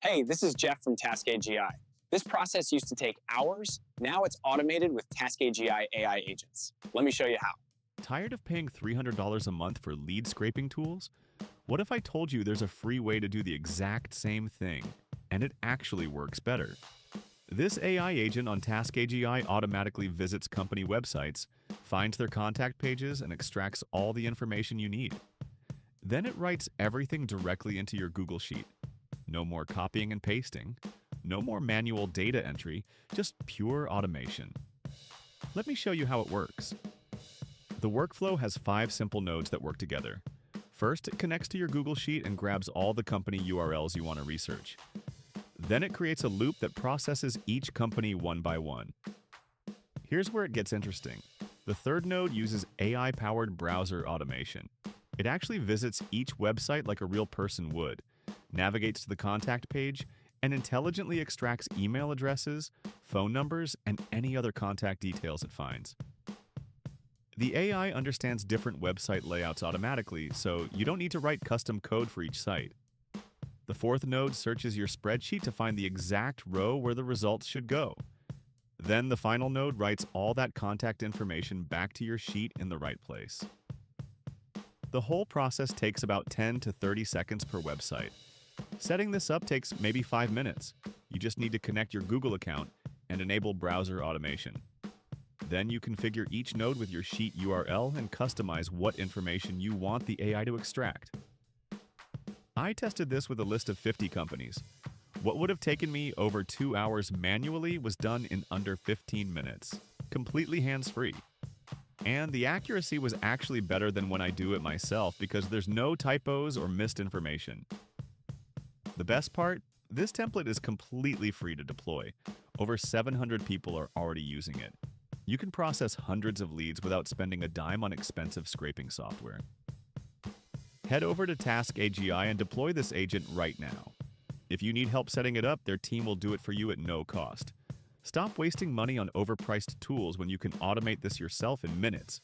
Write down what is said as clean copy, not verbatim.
Hey, this is Jeff from Task AGI. This process used to take hours. Now it's automated with Task AGI AI agents. Let me show you how. Tired of paying $300 a month for lead scraping tools? What if I told you there's a free way to do the exact same thing, and it actually works better? This AI agent on Task AGI automatically visits company websites, finds their contact pages, and extracts all the information you need. Then it writes everything directly into your Google Sheet. No more copying and pasting. No more manual data entry, just pure automation. Let me show you how it works. The workflow has 5 simple nodes that work together. First, it connects to your Google Sheet and grabs all the company URLs you want to research. Then it creates a loop that processes each company one by one. Here's where it gets interesting. The third node uses AI-powered browser automation. It actually visits each website like a real person would, navigates to the contact page, and intelligently extracts email addresses, phone numbers, and any other contact details it finds. The AI understands different website layouts automatically, so you don't need to write custom code for each site. The fourth node searches your spreadsheet to find the exact row where the results should go. Then the final node writes all that contact information back to your sheet in the right place. The whole process takes about 10 to 30 seconds per website. Setting this up takes maybe 5 minutes. You just need to connect your Google account and enable browser automation. Then you configure each node with your sheet URL and customize what information you want the AI to extract. I tested this with a list of 50 companies. What would have taken me over 2 hours manually was done in under 15 minutes, completely hands-free. And the accuracy was actually better than when I do it myself because there's no typos or missed information. The best part? This template is completely free to deploy. Over 700 people are already using it. You can process hundreds of leads without spending a dime on expensive scraping software. Head over to Task AGI and deploy this agent right now. If you need help setting it up, their team will do it for you at no cost. Stop wasting money on overpriced tools when you can automate this yourself in minutes.